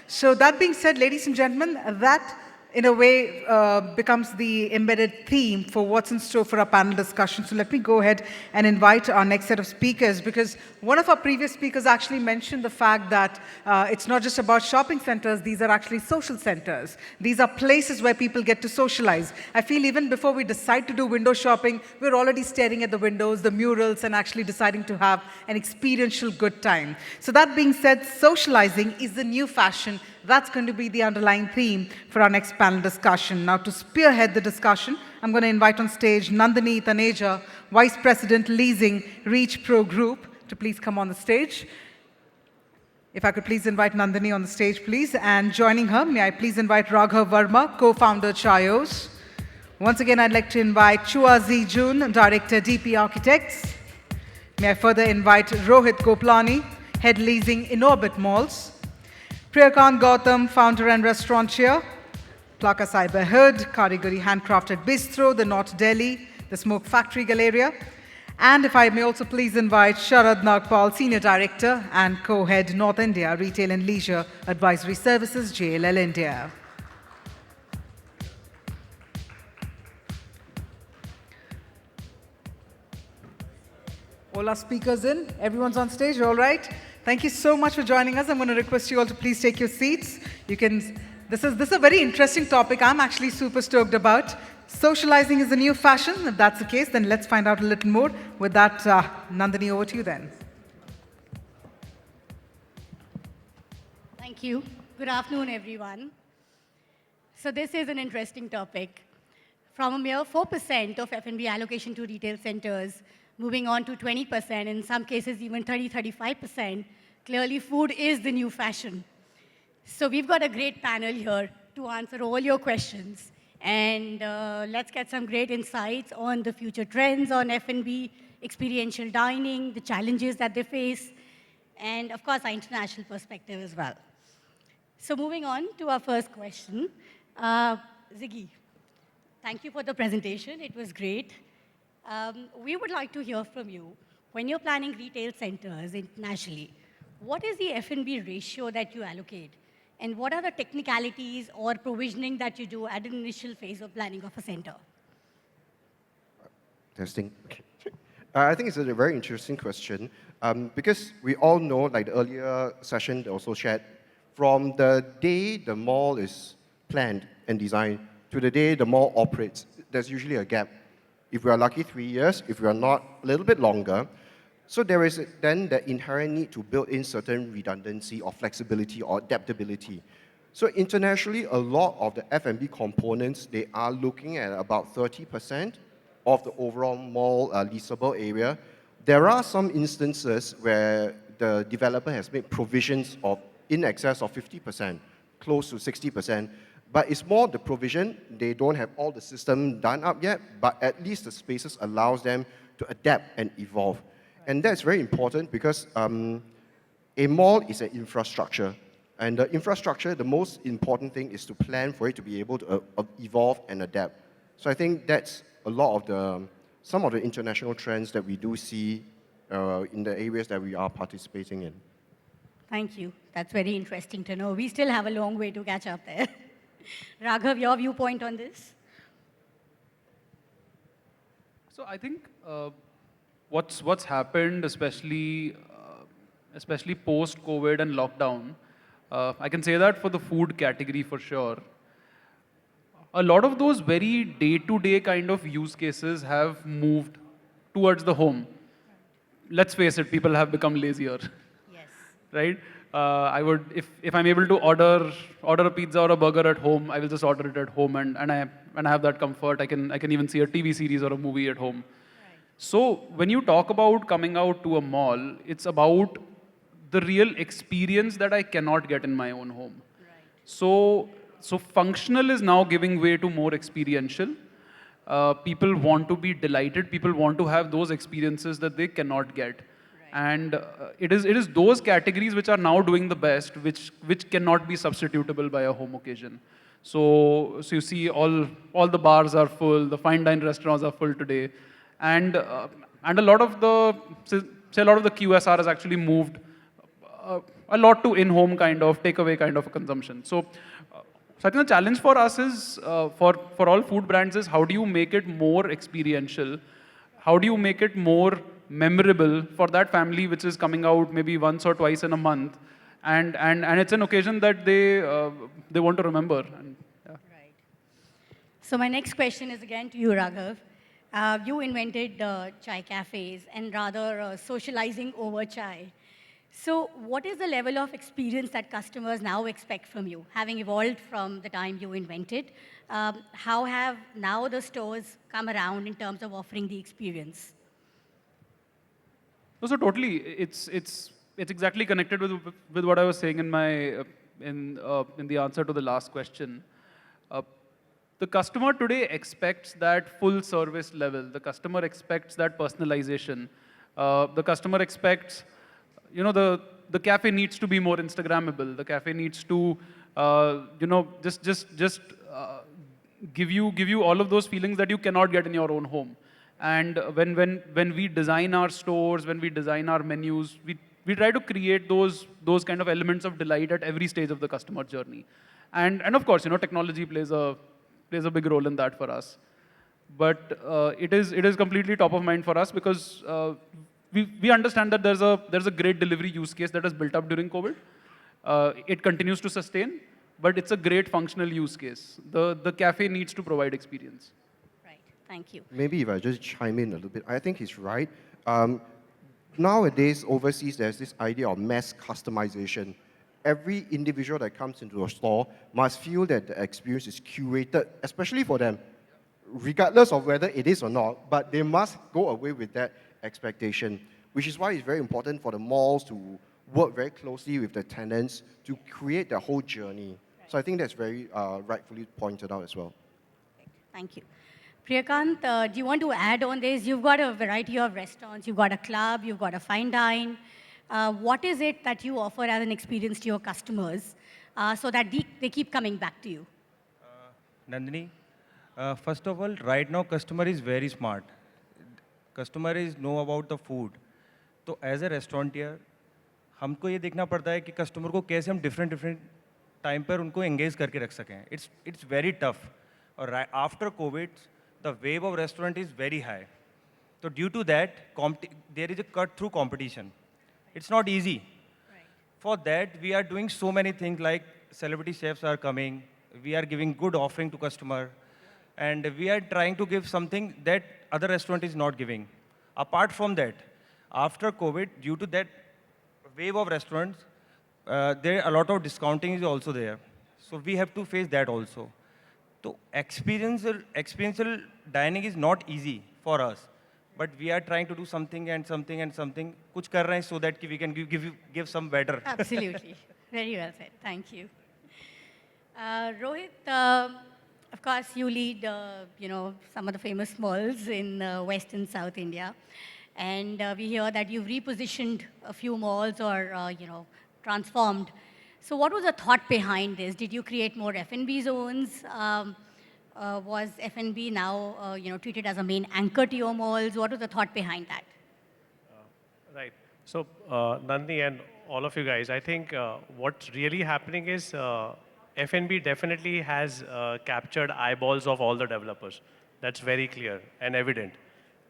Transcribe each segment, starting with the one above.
So that being said, ladies and gentlemen, that in a way becomes the embedded theme for what's in store for our panel discussion. So let me go ahead and invite our next set of speakers, because one of our previous speakers actually mentioned the fact that it's not just about shopping centers, these are actually social centers. These are places where people get to socialize. I feel even before we decide to do window shopping, we're already staring at the windows, the murals, and actually deciding to have an experiential good time. So that being said, socializing is the new fashion. That's going to be the underlying theme for our next panel discussion. Now, to spearhead the discussion, I'm going to invite on stage Nandini Taneja, Vice President Leasing, Reach Pro Group, to please come on the stage. If I could please invite Nandini on the stage, please. And joining her, may I please invite Raghav Verma, co-founder Chayos. Once again, I'd like to invite Chua Zijun, Director DP Architects. May I further invite Rohit Goplani, Head Leasing Inorbit Malls. Priyakant Gautam, founder and restaurateur, Plaka Cyber Hood, Kariguri Handcrafted Bistro, the North Delhi, the Smoke Factory Galleria. And if I may also please invite Sharad Nagpal, Senior Director and Co-Head North India Retail and Leisure Advisory Services, JLL India. All our speakers in? Everyone's on stage, all right? Thank you so much for joining us. I'm going to request you all to please take your seats. This is a very interesting topic I'm actually super stoked about. Socializing is the new fashion. If that's the case, then let's find out a little more. With that, Nandini, over to you then. Thank you. Good afternoon, everyone. So this is an interesting topic. From a mere 4% of F&B allocation to retail centers, moving on to 20%, in some cases even 35%, clearly food is the new fashion. So we've got a great panel here to answer all your questions. And let's get some great insights on the future trends on F&B, experiential dining, the challenges that they face, and of course, our international perspective as well. So moving on to our first question. Ziggy, thank you for the presentation. It was great. We would like to hear from you, when you're planning retail centers internationally, what is the F&B ratio that you allocate? And what are the technicalities or provisioning that you do at an initial phase of planning of a center? Testing. I think it's a very interesting question because we all know, like the earlier session they also shared, from the day the mall is planned and designed to the day the mall operates, there's usually a gap. If we are lucky, 3 years. If we are not, a little bit longer. So there is then the inherent need to build in certain redundancy or flexibility or adaptability. So internationally, a lot of the F&B components, they are looking at about 30% of the overall mall leasable area. There are some instances where the developer has made provisions of in excess of 50%, close to 60%. But it's more the provision. They don't have all the system done up yet, but at least the spaces allows them to adapt and evolve. And that's very important because a mall is an infrastructure. And the infrastructure, the most important thing is to plan for it to be able to evolve and adapt. So I think that's a lot of some of the international trends that we do see in the areas that we are participating in. Thank you. That's very interesting to know. We still have a long way to catch up there. Raghav, your viewpoint on this? So I think what's happened, especially post-COVID and lockdown, I can say that for the food category for sure. A lot of those very day-to-day kind of use cases have moved towards the home. Let's face it, people have become lazier. Yes. Right? I would, if I'm able to order a pizza or a burger at home, I will just order it at home, and I have that comfort. I can even see a TV series or a movie at home. Right. So when you talk about coming out to a mall, it's about the real experience that I cannot get in my own home. Right. So functional is now giving way to more experiential. People want to be delighted. People want to have those experiences that they cannot get. And it is those categories which are now doing the best, which cannot be substitutable by a home occasion. So you see all the bars are full, the fine dine restaurants are full today, and a lot of the QSR has actually moved a lot to in-home kind of takeaway kind of a consumption. So I think the challenge for us is, for all food brands is how do you make it more experiential? How do you make it more memorable for that family which is coming out maybe once or twice in a month, and it's an occasion that they want to remember. And, yeah. Right. So my next question is again to you, Raghav. You invented chai cafes and rather socializing over chai. So what is the level of experience that customers now expect from you, having evolved from the time you invented? How have now the stores come around in terms of offering the experience? No, so totally, it's exactly connected with what I was saying in my in the answer to the last question. Uh, the customer today expects that full service level. The customer expects that personalization. The customer expects, the cafe needs to be more Instagrammable. The cafe needs to, just give you all of those feelings that you cannot get in your own home. And when we design our stores, when we design our menus, we try to create those kind of elements of delight at every stage of the customer journey. And of course, technology plays a big role in that for us. But it is completely top of mind for us because we understand that there's a great delivery use case that has built up during COVID. It continues to sustain, but it's a great functional use case. The cafe needs to provide experience. Right. Thank you. Maybe if I just chime in a little bit, I think he's right. Nowadays, overseas, there's this idea of mass customization. Every individual that comes into a store must feel that the experience is curated, especially for them, regardless of whether it is or not, but they must go away with that expectation, which is why it's very important for the malls to work very closely with the tenants to create the whole journey. So I think that's very rightfully pointed out as well. Thank you. Priyakant, do you want to add on this? You've got a variety of restaurants. You've got a club. You've got a fine dine. What is it that you offer as an experience to your customers so that they keep coming back to you? Nandini, first of all, right now customer is very smart. Customer is know about the food. तो as a restaurateur, हमको ये देखना पड़ता है कि customer को कैसे हम डिफरेंट टाइम पर उनको एंगेज करके रख सकें. It's very tough. और after COVID, the wave of restaurant is very high. So due to that, there is a cut through competition. It's not easy. Right. For that, we are doing so many things like celebrity chefs are coming. We are giving good offering to customer. And we are trying to give something that other restaurant is not giving. Apart from that, after COVID, due to that wave of restaurants, there a lot of discounting is also there. So we have to face that also. So experiential dining is not easy for us. But we are trying to do something and something and something. कुछ कर रहे हैं so that we can give some better. Absolutely. Very well said. Thank you. Rohit, of course, you lead, some of the famous malls in West and South India. And we hear that you've repositioned a few malls or, transformed. So what was the thought behind this? Did you create more F&B zones? Was F&B now, treated as a main anchor to your malls? What was the thought behind that? Right. So, Nandini and all of you guys, I think what's really happening is F&B definitely has captured eyeballs of all the developers. That's very clear and evident.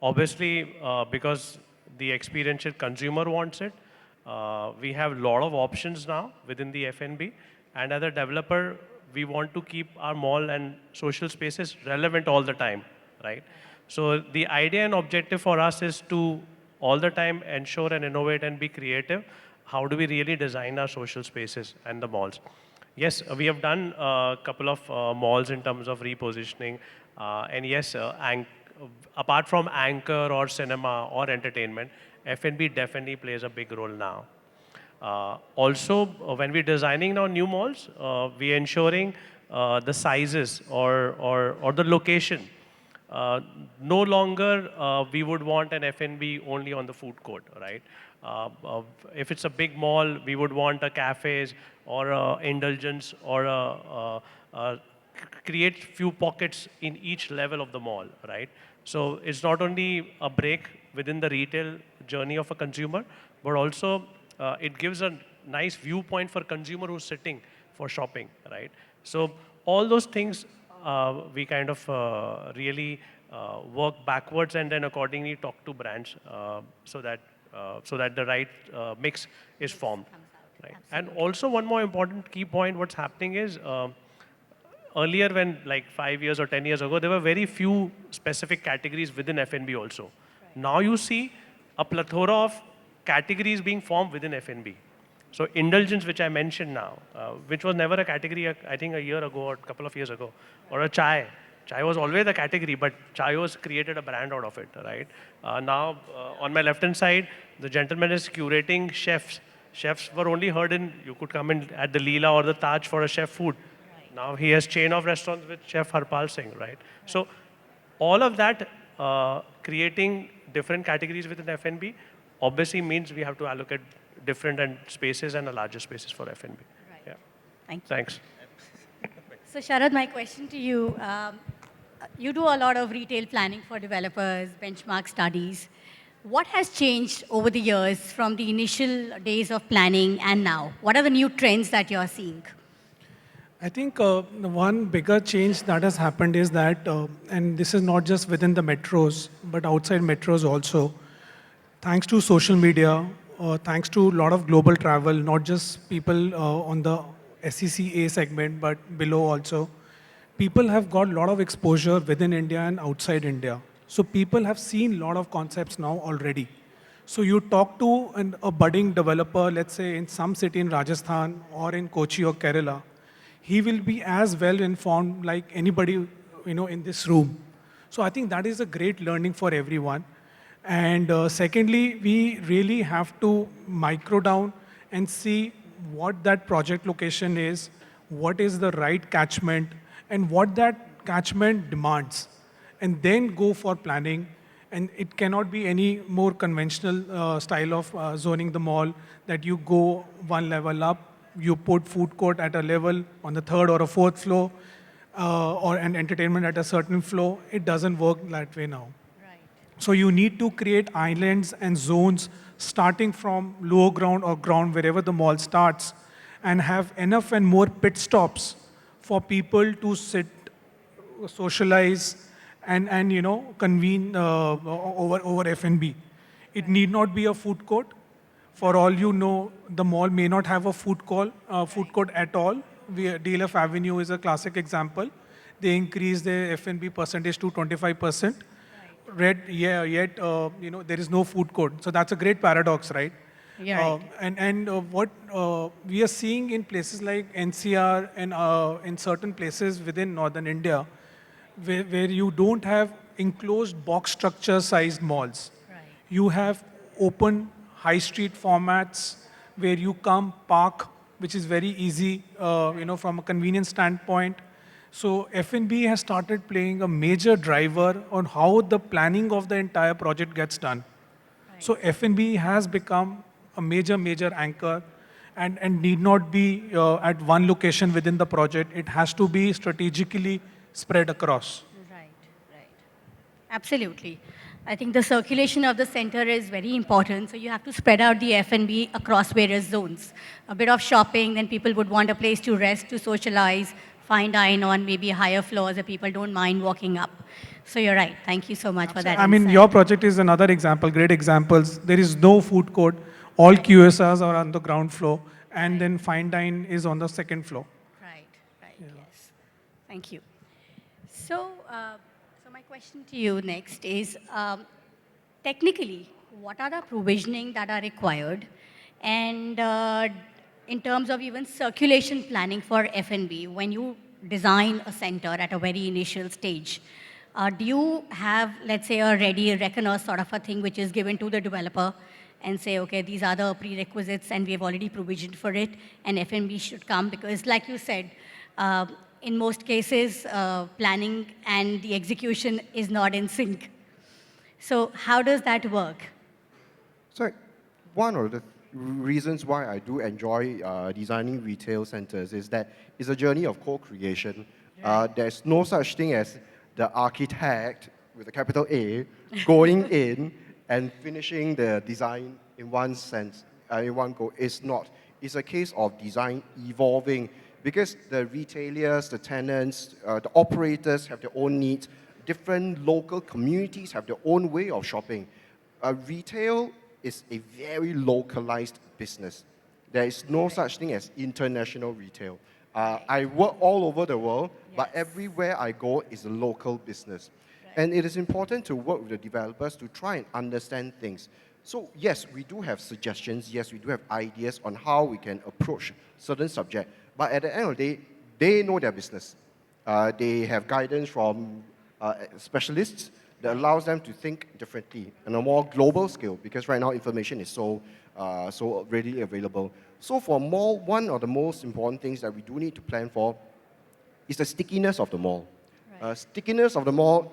Obviously, because the experiential consumer wants it, we have a lot of options now within the F&B. And as a developer, we want to keep our mall and social spaces relevant all the time, right? So the idea and objective for us is to all the time ensure and innovate and be creative. How do we really design our social spaces and the malls? Yes, we have done a couple of malls in terms of repositioning. And yes, apart from anchor or cinema or entertainment, F&B definitely plays a big role now. Also, when we're designing now new malls, we're ensuring the sizes or the location. No longer we would want an F&B only on the food court, right? If it's a big mall, we would want a cafes or a indulgence or create few pockets in each level of the mall, right? So it's not only a break within the retail journey of a consumer, but also it gives a nice viewpoint for consumer who's sitting for shopping, right? So all those things we kind of really work backwards and then accordingly talk to brands so that the right mix is formed. Right. And also one more important key point, what's happening is earlier when like 5 years or 10 years ago, there were very few specific categories within F&B also. Right. Now you see a plethora of categories being formed within F&B. So indulgence, which I mentioned now, which was never a category, I think a year ago or a couple of years ago, or a chai. Chai was always a category, but chai was created a brand out of it, right? Now, on my left-hand side, the gentleman is curating chefs. Chefs were only heard in, you could come in at the Leela or the Taj for a chef food. Right. Now he has chain of restaurants with Chef Harpal Singh, right? So all of that creating different categories within F&B obviously means we have to allocate different and spaces and a larger spaces for F&B. Right. Yeah. Thank you. Thanks. So Sharad, my question to you, you do a lot of retail planning for developers, benchmark studies. What has changed over the years from the initial days of planning and now? What are the new trends that you're seeing? I think the one bigger change that has happened is that, and this is not just within the metros, but outside metros also, thanks to social media, thanks to a lot of global travel, not just people on the SECA segment, but below also, people have got a lot of exposure within India and outside India. So people have seen a lot of concepts now already. So you talk to a budding developer, let's say in some city in Rajasthan or in Kochi or Kerala, he will be as well informed like anybody in this room. So I think that is a great learning for everyone. And secondly, we really have to micro down and see what that project location is, what is the right catchment, and what that catchment demands. And then go for planning. And it cannot be any more conventional style of zoning the mall that you go one level up, you put food court at a level on the third or a fourth floor, or an entertainment at a certain floor. It doesn't work that way now. Right. So you need to create islands and zones starting from lower ground or ground wherever the mall starts, and have enough and more pit stops for people to sit, socialize, and convene over F&B. It need not be a food court. For all you know, the mall may not have a food court at all. DLF Avenue is a classic example. They increased their F&B percentage to 25%. Yet there is no food court. So that's a great paradox, right? Yeah. What we are seeing in places like NCR and in certain places within northern India, where you don't have enclosed box structure sized malls. Right. You have open high street formats where you come park, which is very easy, from a convenience standpoint. So F&B has started playing a major driver on how the planning of the entire project gets done. Right. So F&B has become a major anchor and need not be at one location within the project. It has to be strategically spread across. Right. Absolutely. I think the circulation of the center is very important. So you have to spread out the F&B across various zones. A bit of shopping, then people would want a place to rest, to socialize, fine dine on maybe higher floors that people don't mind walking up. So you're right. Thank you so much for that. I mean, your project is another example, great examples. There is no food court. All QSRs are on the ground floor, and then fine dine is on the second floor. Right, yes. Thank you. So my question to you next is, technically, what are the provisioning that are required? And in terms of even circulation planning for F&B, when you design a center at a very initial stage, do you have, let's say, a ready reckoner sort of a thing which is given to the developer and say, okay, these are the prerequisites and we have already provisioned for it and F&B should come? Because like you said, in most cases, planning and the execution is not in sync. So how does that work? So one of the reasons why I do enjoy designing retail centers is that it's a journey of co-creation. There's no such thing as the architect with a capital A going in and finishing the design in one sense, in one go. It's not. It's a case of design evolving because the retailers, the tenants, the operators have their own needs. Different local communities have their own way of shopping. Retail is a very localized business. There is no such thing as international retail. I work all over the world, but everywhere I go is a local business. And it is important to work with the developers to try and understand things. So yes, we do have suggestions, yes, we do have ideas on how we can approach certain subject, but at the end of the day, they know their business. They have guidance from specialists that allows them to think differently on a more global scale, because right now information is so readily available. So for mall, one of the most important things that we do need to plan for is the stickiness of the mall. Stickiness of the mall,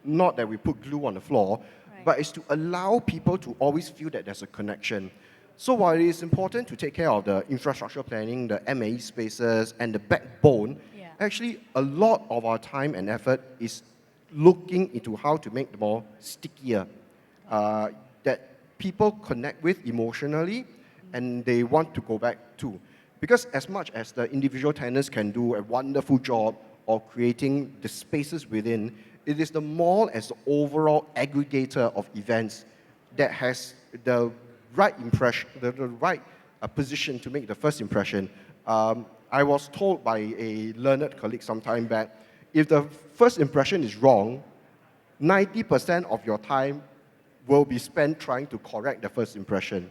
not that we put glue on the floor, but it's to allow people to always feel that there's a connection. So while it is important to take care of the infrastructure planning, the MAE spaces, and the backbone, actually a lot of our time and effort is looking into how to make the mall stickier, that people connect with emotionally, and they want to go back to. Because as much as the individual tenants can do a wonderful job of creating the spaces within, it is the mall as the overall aggregator of events that has the right impression, the right position to make the first impression. I was told by a learned colleague some time back, if the first impression is wrong, 90% of your time will be spent trying to correct the first impression,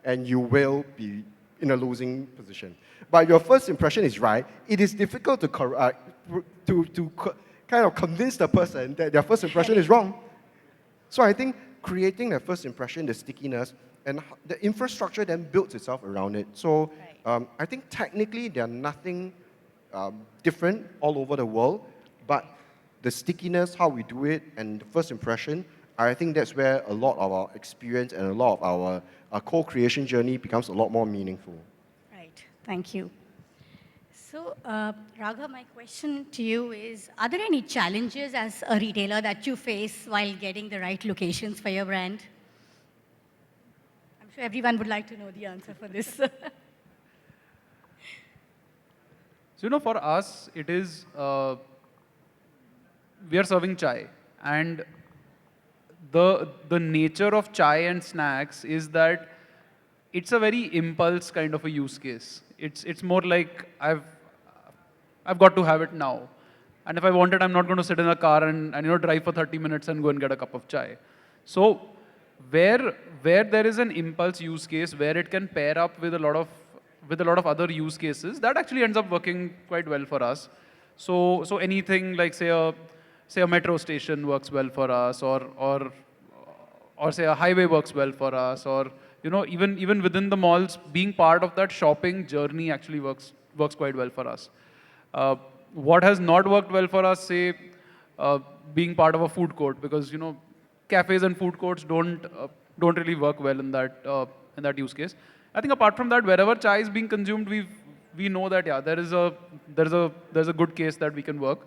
and you will be in a losing position. But if your first impression is right, it is difficult to kind of convince the person that their first impression is wrong. So I think creating that first impression, the stickiness, and the infrastructure then builds itself around it. So I think technically there's nothing different all over the world, but the stickiness, how we do it, and the first impression, I think that's where a lot of our experience and a lot of our co-creation journey becomes a lot more meaningful. Right, thank you. So, Raghav, my question to you is, are there any challenges as a retailer that you face while getting the right locations for your brand? I'm sure everyone would like to know the answer for this. So, for us, it is, we are serving chai. And the nature of chai and snacks is that it's a very impulse kind of a use case. It's more like I've got to have it now. And if I want it, I'm not going to sit in a car and drive for 30 minutes and go and get a cup of chai. So where there is an impulse use case, where it can pair up with a lot of other use cases, that actually ends up working quite well for us. So anything like say a metro station works well for us, or say a highway works well for us, or even within the malls, being part of that shopping journey actually works quite well for us. What has not worked well for us, say, being part of a food court, because cafes and food courts don't really work well in that use case. I think apart from that, wherever chai is being consumed, we know that there's a good case that we can work.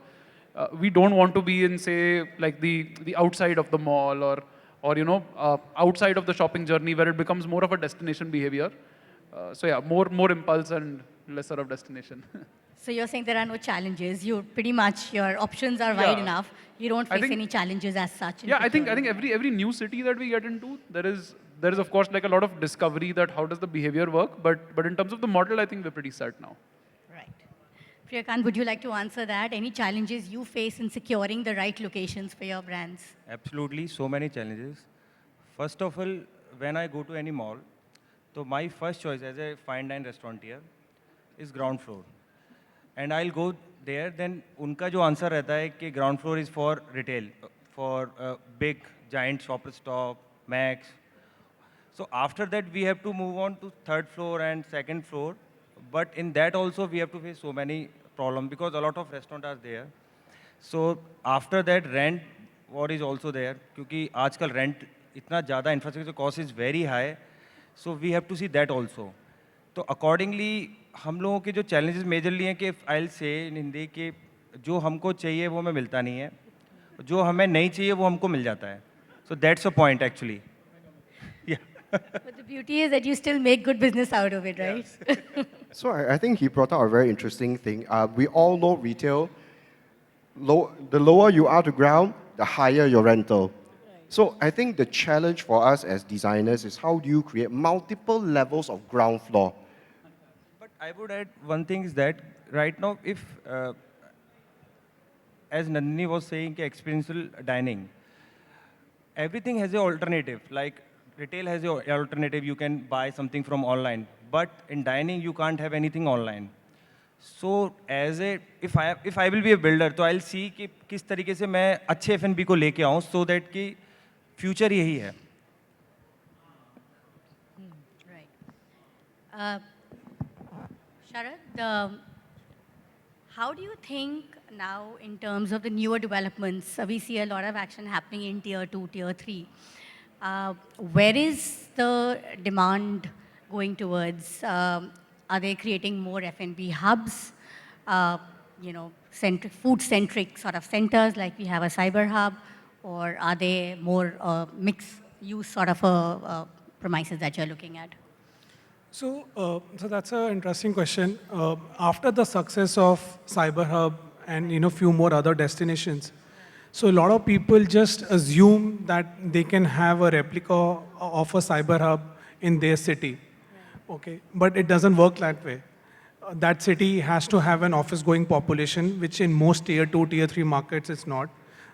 We don't want to be in, say, like the outside of the mall, or outside of the shopping journey, where it becomes more of a destination behavior. So more impulse and lesser of destination. So you're saying there are no challenges. Your options are wide enough. You don't face any challenges as such. I think every new city that we get into, there is of course like a lot of discovery that how does the behavior work, but in terms of the model, I think we're pretty set now. Right. Priyakant, would you like to answer that? Any challenges you face in securing the right locations for your brands? Absolutely, so many challenges. First of all, when I go to any mall, so my first choice as a fine dine restaurateur is ground floor. And I'll go there, then उनका जो answer रहता है कि ground floor is for retail, for big giant shopper stop, Max. So after that, we have to move on to third floor and second floor. But in that also, we have to face so many problems because a lot of restaurants are there. So after that, rent war is also there. क्योंकि आजकल rent इतना ज़्यादा infrastructure cost is very high. So we have to see that also. तो accordingly, हम लोगों के जो challenges majorly हैं कि I'll say in हिंदी कि जो हमको चाहिए वो हमें मिलता नहीं है, जो हमें नहीं चाहिए वो हमको मिल जाता है. So that's the point actually. Yeah. But the beauty is that you still make good business out of it, right? So I think he brought out a very interesting thing. We all know retail, the lower you are to ground, the higher your rental. So I think the challenge for us as designers is how do you create multiple levels of ground floor? But I would add one thing is that right now, if as Nandini was saying, कि experiential dining, everything has an alternative. Like retail has an alternative. You can buy something from online, but in dining you can't have anything online. So as a if I will be a builder, तो I'll see कि किस तरीके से मैं अच्छे F&B को लेके आऊँ, so that कि future यही है. Right. Sharad, how do you think now in terms of the newer developments? We see a lot of action happening in tier 2, tier 3. Where is the demand going towards? Are they creating more F&B hubs? Food-centric sort of centers like we have a cyber hub? Or are they more mixed-use sort of premises that you're looking at? So that's an interesting question. After the success of Cyber Hub and few more other destinations, so a lot of people just assume that they can have a replica of a Cyber Hub in their city. Okay, but it doesn't work that way. That city has to have an office-going population, which in most tier 2, tier 3 markets it's not.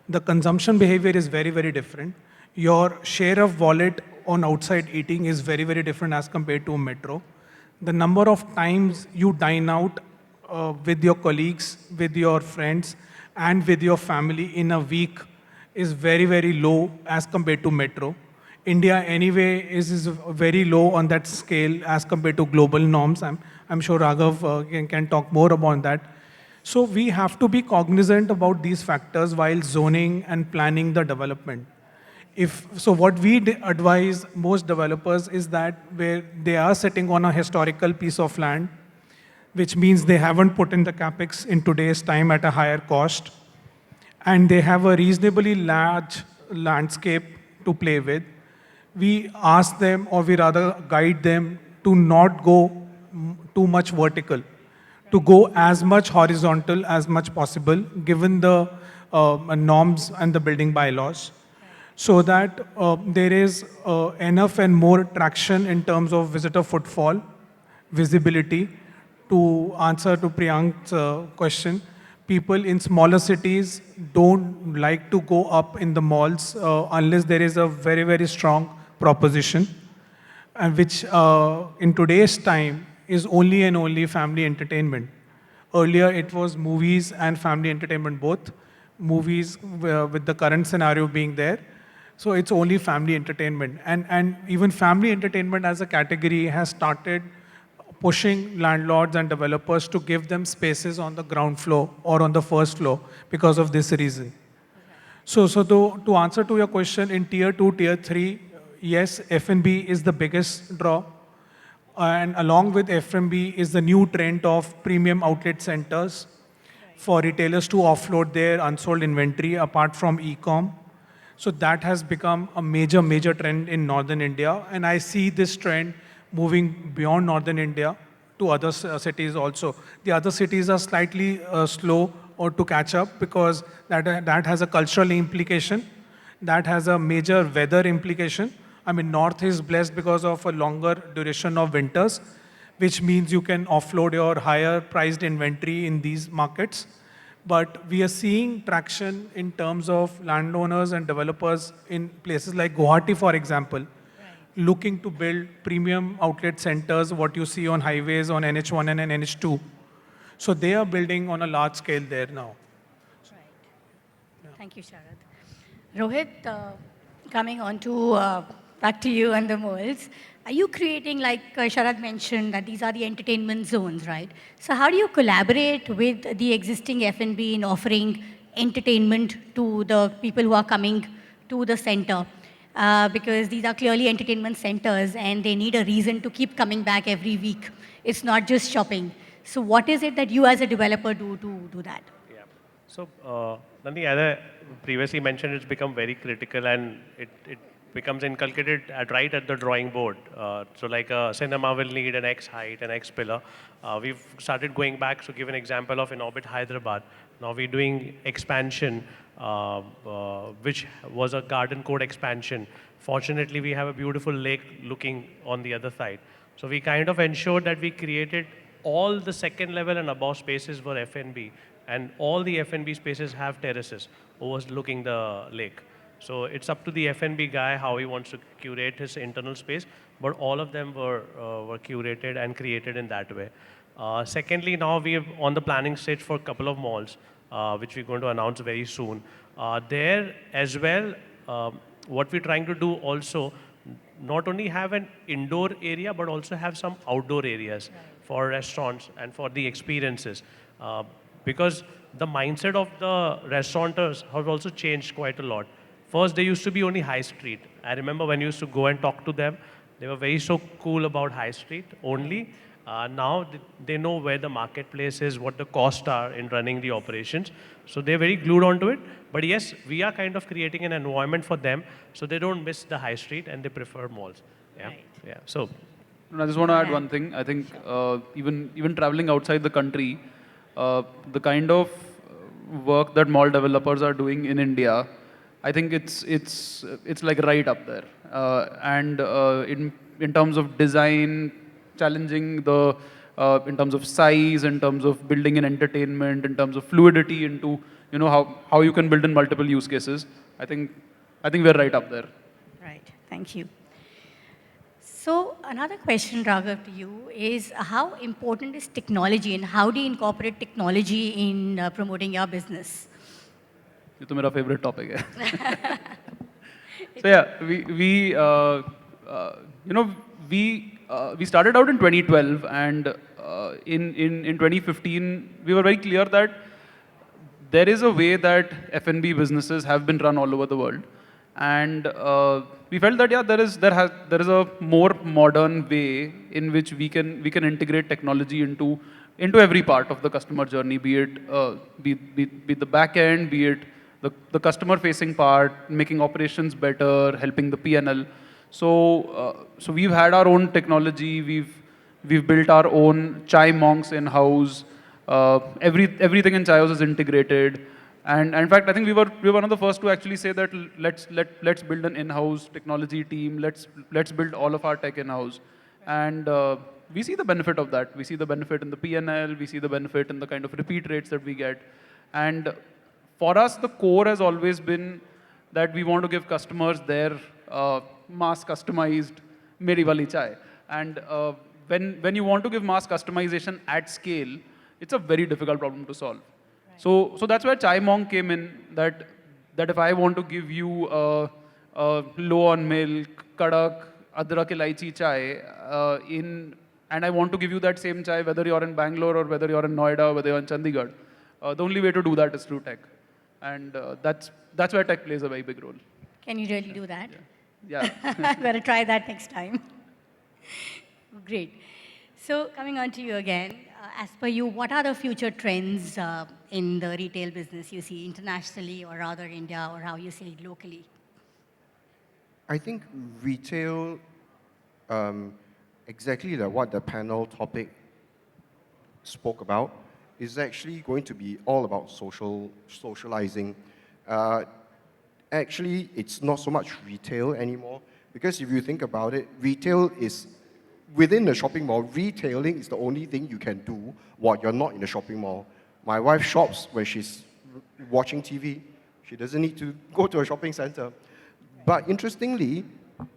The consumption behavior is very, very different. Your share of wallet on outside eating is very, very different as compared to a metro. The number of times you dine out with your colleagues, with your friends, and with your family in a week is very, very low as compared to metro. India anyway is very low on that scale as compared to global norms. I'm sure Raghav can talk more about that. So we have to be cognizant about these factors while zoning and planning the development. So what we advise most developers is that where they are sitting on a historical piece of land, which means they haven't put in the capex in today's time at a higher cost, and they have a reasonably large landscape to play with, we ask them, or we rather guide them, to not go too much vertical, to go as much horizontal as much possible, given the norms and the building bylaws, so that there is enough and more traction in terms of visitor footfall, visibility. To answer to Priyank's question, people in smaller cities don't like to go up in the malls unless there is a very, very strong proposition, and which in today's time is only and only family entertainment. Earlier, it was movies and family entertainment both. Movies with the current scenario being there. So it's only family entertainment. And even family entertainment as a category has started pushing landlords and developers to give them spaces on the ground floor or on the first floor because of this reason. So to answer to your question, in tier 2, tier 3, yes, F&B is the biggest draw. And along with F&B is the new trend of premium outlet centers for retailers to offload their unsold inventory apart from e-com. So that has become a major, major trend in Northern India. And I see this trend moving beyond Northern India to other cities also. The other cities are slightly slow or to catch up because that has a cultural implication. That has a major weather implication. I mean, North is blessed because of a longer duration of winters, which means you can offload your higher priced inventory in these markets. But we are seeing traction in terms of landowners and developers in places like Guwahati, for example, looking to build premium outlet centers, what you see on highways on NH1 and NH2. So they are building on a large scale there now. Right. Yeah. Thank you, Sharad. Rohit, coming on to back to you and the malls. Are you creating, like Sharad mentioned, that these are the entertainment zones, right? So how do you collaborate with the existing F&B in offering entertainment to the people who are coming to the center? Because these are clearly entertainment centers and they need a reason to keep coming back every week. It's not just shopping. So what is it that you as a developer do to do that? Yeah. So, Nandi, as I previously mentioned, it's become very critical and becomes inculcated right at the drawing board. So like a cinema will need an X height, an X pillar. We've started going back, so give an example of in orbit Hyderabad. Now we're doing expansion, which was a garden code expansion. Fortunately, we have a beautiful lake looking on the other side. So we kind of ensured that we created all the second level and above spaces were F&B, and all the F&B spaces have terraces overlooking the lake. So it's up to the F&B guy how he wants to curate his internal space, but all of them were curated and created in that way. Secondly, now we are on the planning stage for a couple of malls, which we're going to announce very soon. There as well, what we're trying to do also, not only have an indoor area, but also have some outdoor areas for restaurants and for the experiences. Because the mindset of the restaurateurs have also changed quite a lot. First, they used to be only high street. I remember when you used to go and talk to them, they were very so cool about high street only. Now they know where the marketplace is, what the costs are in running the operations. So they're very glued onto it. But yes, we are kind of creating an environment for them so they don't miss the high street and they prefer malls. Yeah. Right. Yeah. So And I just want to add Yeah. one thing. I think even traveling outside the country, the kind of work that mall developers are doing in India, I think it's like right up there. And in terms of design, challenging the in terms of size, in terms of building in entertainment, in terms of fluidity into how you can build in multiple use cases. I think we're right up there. Right. Thank you. So another question, Raghav, to you is how important is technology and how do you incorporate technology in promoting your business? ये तो मेरा favorite topic है. So yeah, we started out in 2012, and in 2015 we were very clear that there is a way that F&B businesses have been run all over the world, and we felt that there is a more modern way in which we can integrate technology into every part of the customer journey, be it the back end, be it the customer facing part, making operations better, helping the P&L. So we've had our own technology. We've built our own chai monks in house. Everything in Chaios is integrated. And in fact, I think we were one of the first to actually say that let's build an in-house technology team. Let's build all of our tech in-house. And we see the benefit of that. We see the benefit in the P&L. We see the benefit in the kind of repeat rates that we get. And for us, the core has always been that we want to give customers their mass customized meri wali chai. And when you want to give mass customization at scale, it's a very difficult problem to solve. So that's where Chai Monk came in, that if I want to give you a low on milk, kadak, adrak ilaichi chai, and I want to give you that same chai whether you're in Bangalore or whether you're in Noida or whether you're in Chandigarh, the only way to do that is through tech. And that's where tech plays a very big role. Can you really do that? Yeah. I'm going to try that next time. Great. So coming on to you again, as per you, what are the future trends in the retail business you see internationally or rather India, or how you see it locally? I think retail, exactly like what the panel topic spoke about, is actually going to be all about socializing. Actually, it's not so much retail anymore, because if you think about it, retail is within the shopping mall. Retailing is the only thing you can do while you're not in the shopping mall. My wife shops when she's watching TV. She doesn't need to go to a shopping center. But interestingly,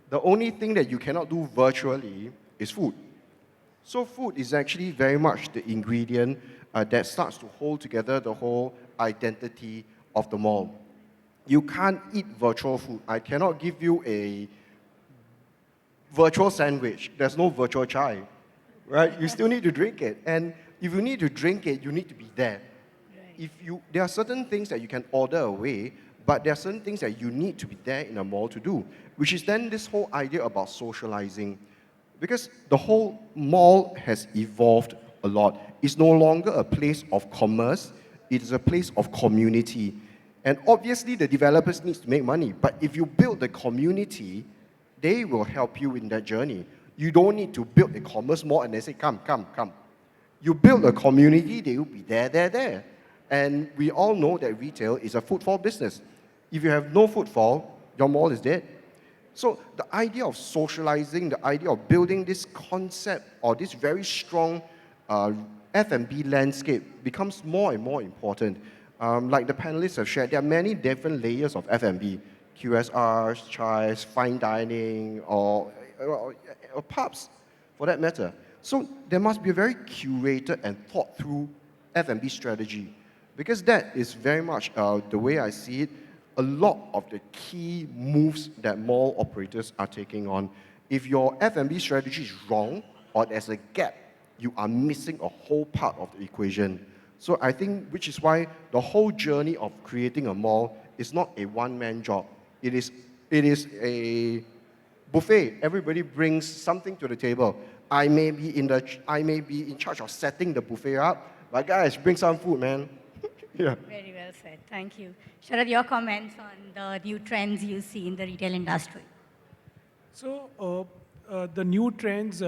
the only thing that you cannot do virtually is food. So food is actually very much the ingredient that starts to hold together the whole identity of the mall. You can't eat virtual food. I cannot give you a virtual sandwich. There's no virtual chai, right? You still need to drink it. And if you need to drink it, you need to be there. Right. There are certain things that you can order away, but there are certain things that you need to be there in a mall to do, which is then this whole idea about socializing. Because the whole mall has evolved a lot. It's no longer a place of commerce. It is a place of community. And obviously, the developers need to make money. But if you build the community, they will help you in that journey. You don't need to build a commerce mall and they say, come, come, come. You build a community, they will be there. And we all know that retail is a footfall business. If you have no footfall, your mall is dead. So the idea of socializing, the idea of building this concept or this very strong F&B landscape becomes more and more important. Like the panelists have shared, there are many different layers of F&B, QSRs, chais, fine dining, or pubs, for that matter. So there must be a very curated and thought through F&B strategy, because that is very much the way I see it. A lot of the key moves that mall operators are taking on. If your F&B strategy is wrong or there's a gap, you are missing a whole part of the equation. So I think, which is why the whole journey of creating a mall is not a one-man job. It is a buffet. Everybody brings something to the table. I may be in charge of setting the buffet up, but guys, bring some food, man. Yeah. Very well said. Thank you. Sharad, your comments on the new trends you see in the retail industry. So the new trends,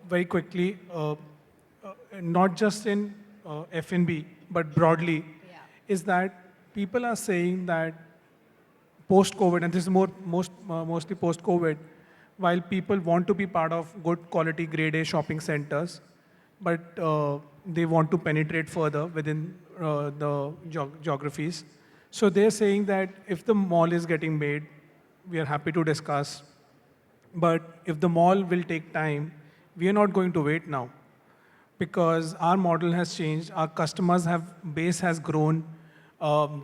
very quickly, not just in F&B, but broadly, is that people are saying that post-COVID, and this is mostly post-COVID, while people want to be part of good quality grade A shopping centers, but they want to penetrate further within the geographies. So they're saying that if the mall is getting made, we are happy to discuss. But if the mall will take time, we are not going to wait now, because our model has changed. Our customers base has grown.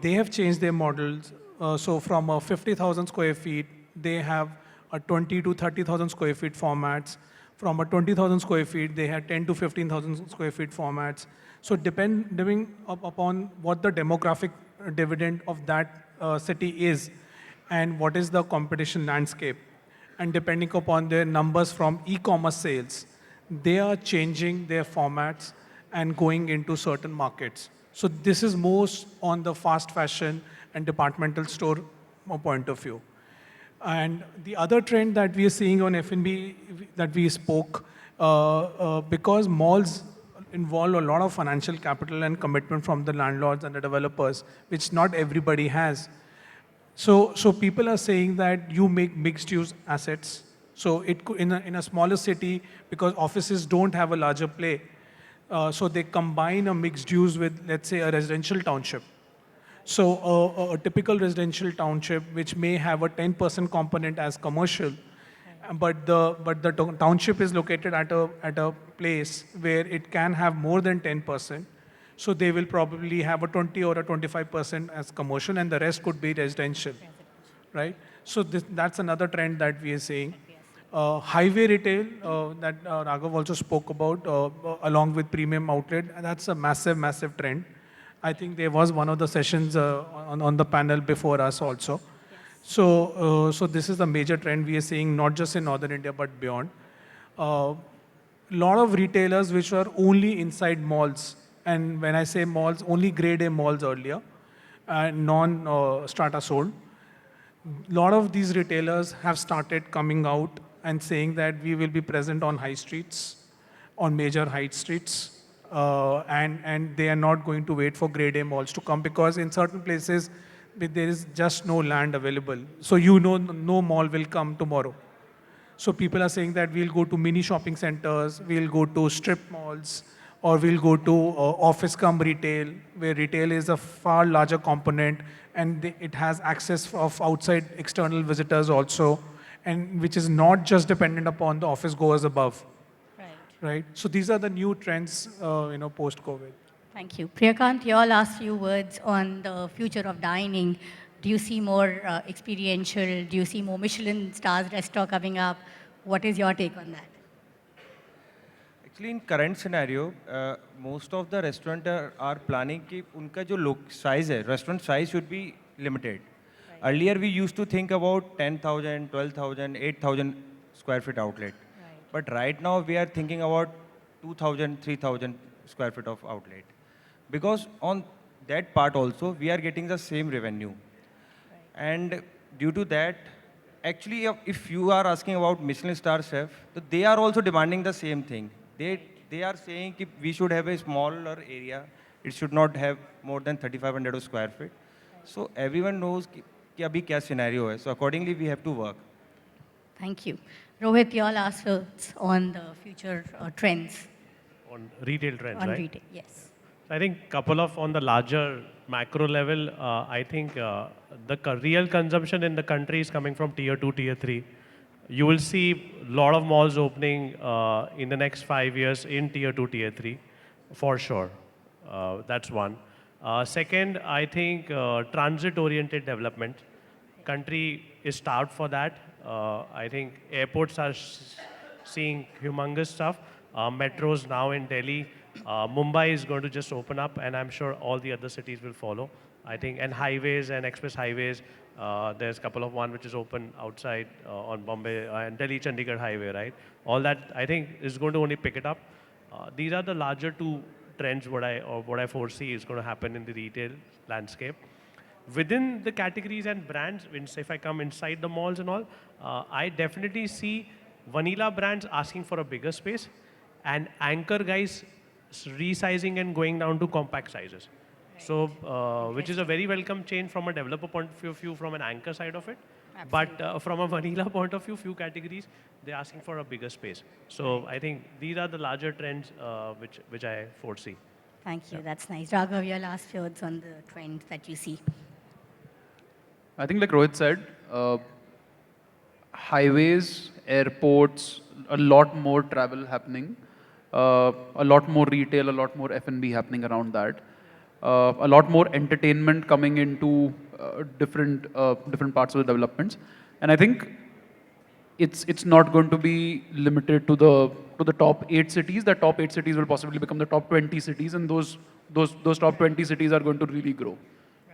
They have changed their models. So from 50,000 square feet, they have a 20 to 30,000 square feet formats. From a 20,000 square feet, they had 10 to 15,000 square feet formats. So depending upon what the demographic dividend of that city is and what is the competition landscape, and depending upon their numbers from e-commerce sales, they are changing their formats and going into certain markets. So this is most on the fast fashion and departmental store point of view. And the other trend that we are seeing on F&B that we spoke, because malls involve a lot of financial capital and commitment from the landlords and the developers, which not everybody has. So people are saying that you make mixed-use assets. So in a smaller city, because offices don't have a larger play, so they combine a mixed use with, let's say, a residential township. So a typical residential township, which may have a 10% component as commercial, but the township is located at a place where it can have more than 10%. So they will probably have a 20 or a 25% as commercial, and the rest could be residential, right? So that's another trend that we are seeing. Highway retail that Raghav also spoke about, along with premium outlet, and that's a massive trend. I think there was one of the sessions on the panel before us also. So this is a major trend we are seeing, not just in Northern India, but beyond. A lot of retailers which were only inside malls, and when I say malls, only grade A malls earlier, non-strata sold. A lot of these retailers have started coming out and saying that we will be present on high streets, on major high streets, and they are not going to wait for grade A malls to come, because in certain places there is just no land available. So no mall will come tomorrow. So people are saying that we'll go to mini shopping centers, we'll go to strip malls, or we'll go to office cum retail, where retail is a far larger component, and it has access of outside external visitors also, and which is not just dependent upon the office goers above. Right? So these are the new trends, post-COVID. Thank you. Priyakant, your last few words on the future of dining. Do you see more experiential? Do you see more Michelin stars restaurant coming up? What is your take on that? Actually, in current scenario, most of the restaurant are planning कि उनका जो size है, restaurant size should be limited. Right. Earlier, we used to think about 10,000, 12,000, 8,000 square feet outlet. Right. But right now, we are thinking about 2,000, 3,000 square feet of outlet. Because on that part also, we are getting the same revenue. And due to that, actually, if you are asking about Michelin star chef, so they are also demanding the same thing. They are saying कि we should have a smaller area. It should not have more than 3,500 square feet. So everyone knows कि अभी क्या scenario है. So accordingly, we have to work. Thank you. Rohit, your last words on the future trends On retail trends, on right? retail. Yes. I think couple of on the larger macro level, I think the real consumption in the country is coming from tier 2, tier 3. You will see a lot of malls opening in the next 5 years in tier 2, tier 3, for sure. That's one. Second, I think transit-oriented development. Country is starved for that. I think airports are seeing humongous stuff. Metros now in Delhi. Mumbai is going to just open up, and I'm sure all the other cities will follow. I think, and highways and express highways. There's a couple of one which is open outside on Bombay and Delhi Chandigarh highway, right? All that I think is going to only pick it up. These are the larger two trends what I foresee is going to happen in the retail landscape. Within the categories and brands, if I come inside the malls and all, I definitely see vanilla brands asking for a bigger space and anchor guys resizing and going down to compact sizes. So, which is a very welcome change from a developer point of view, from an anchor side of it. But from a vanilla point of view, few categories, they're asking for a bigger space. So I think these are the larger trends which I foresee. Thank you. That's nice. Raghav, your last words on the trends that you see. I think like Rohit said, highways, airports, a lot more travel happening, a lot more retail, a lot more F&B happening around that, a lot more entertainment coming into different parts of the developments, and I think it's not going to be limited to the top 8 cities. The top 8 cities will possibly become the top 20 cities, and those top 20 cities are going to really grow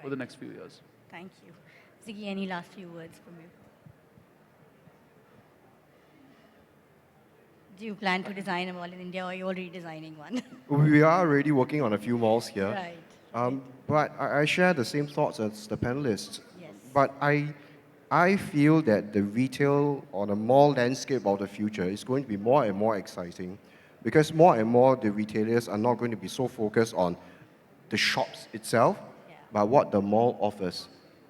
over the next few years. Thank you. Ziggy, any last few words from you? Do you plan to design a mall in India, or are you already designing one? We are already working on a few malls here. Right. But I share the same thoughts as the panelists. Yes. But I feel that the retail or the mall landscape of the future is going to be more and more exciting, because more and more the retailers are not going to be so focused on the shops itself, but what the mall offers.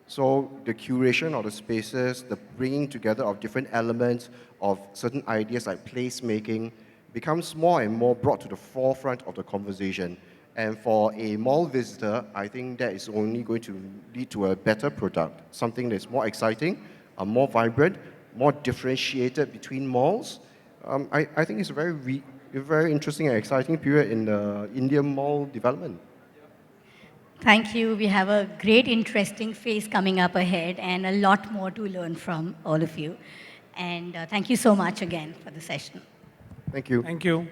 So the curation of the spaces, the bringing together of different elements of certain ideas like placemaking becomes more and more brought to the forefront of the conversation. And for a mall visitor, I think that is only going to lead to a better product, something that's more exciting, more vibrant, more differentiated between malls. I think it's a very interesting and exciting period in the Indian mall development. Thank you. We have a great, interesting phase coming up ahead and a lot more to learn from all of you. And thank you so much again for the session. Thank you. Thank you.